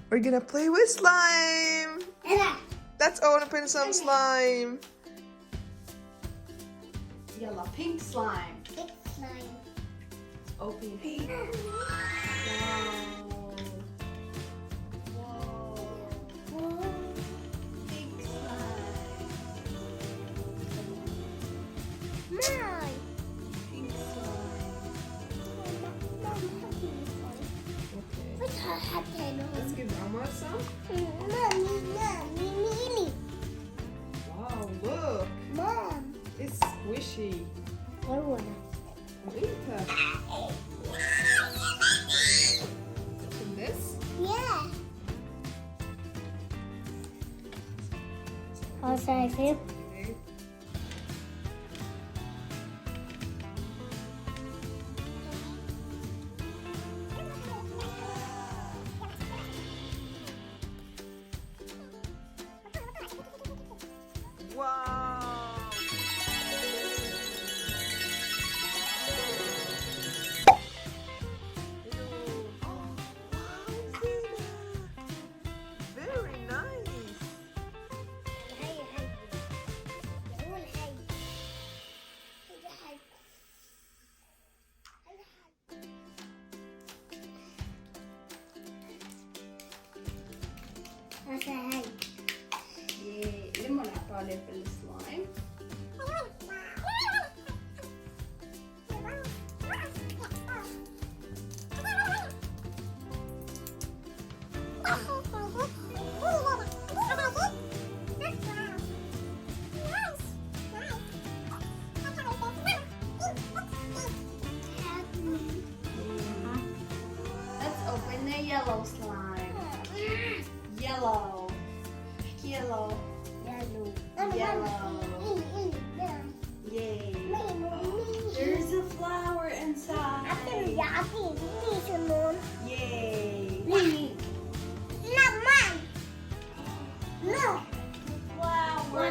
We're gonna play with slime. Let's open some slime. Yellow, pink slime. Big slime. Open it. Wow. Whoa. Pink slime. Mine. Pink slime. Okay. What's her hat Let's give Mama some. Mommy. Wow, look. Mom. It's squishy. What was Eita. And this? Yeah. How's that feel? Okay. Wow. Very nice. لما نحطه عليه في السلايم. Let's open the yellow slime. Yellow. Yellow. Yay. There's a flower inside. Yay. Flower.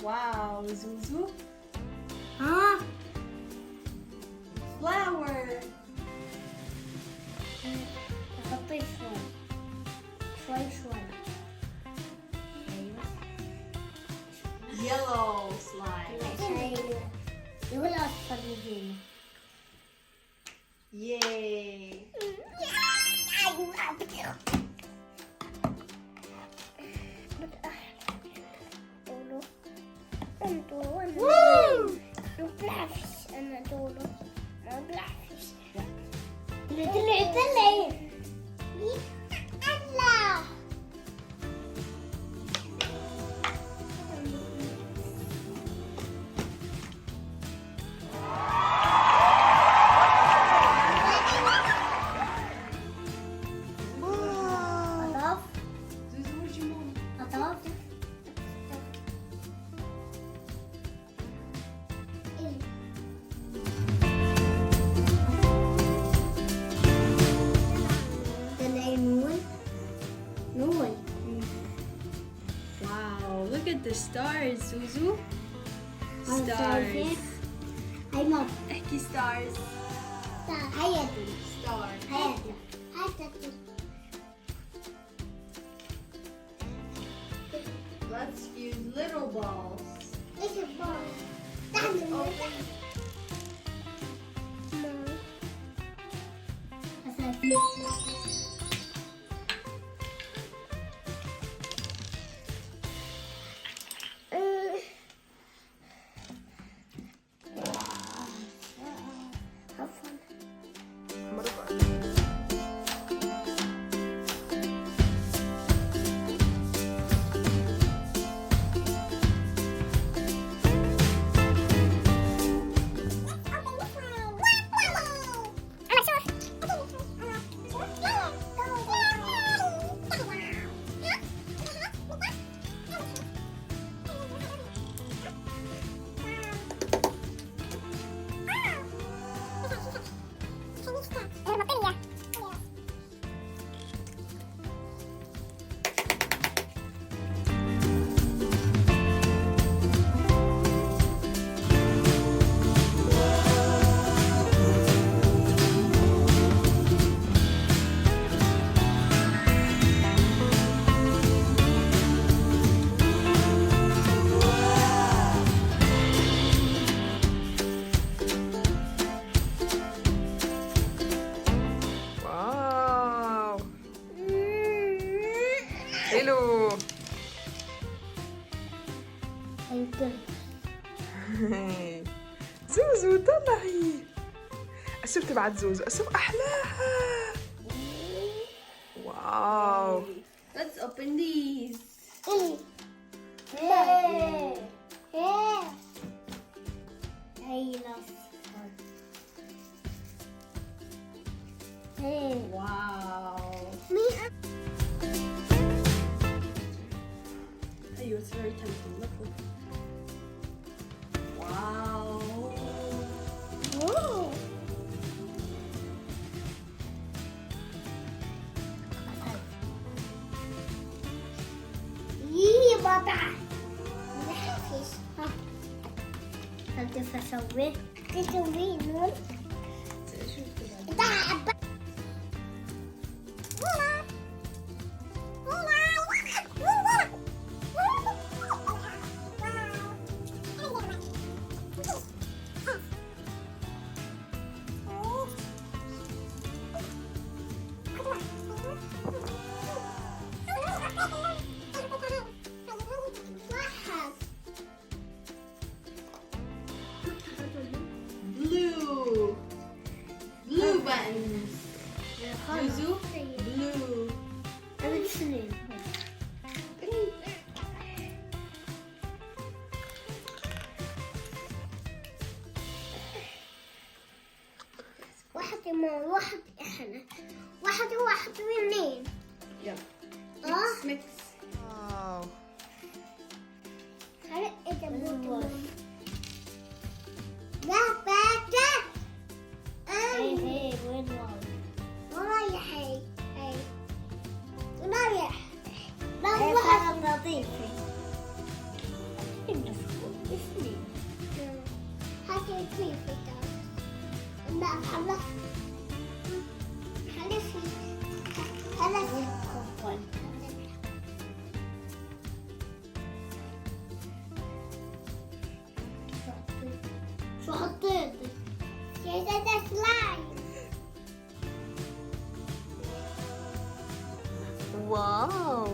Wow, Zuzu. Flower. Yellow slime. Yay. Woo! Du blijft en het doel. Maar blijft. Little. Allah. Wow. Zuzu, what you want? Wow, look at the stars, Zuzu. Stars. احكي stars. Stars. Let's use little balls. Have fun. زوزو طلعي. أشوف تبعت زوزو، أشوف أحلاها. واو. Let's open these. Wow. Hey, it's very tempting. Look, look. Wow. كيف اسوي؟ تسوي نون؟ Blue buttons. Zuzu, blue. واحد يمون، واحد احنا، واحد واثنين. Yeah. اه Mix. واو. هلا اذا بوتون. لا باكت. هي وين رايح؟ هي رايح. لا واحد لطيفة. هاتي لطيفة. لا خلاص. خلاص. شو حطيت؟ ده سلايم. واو.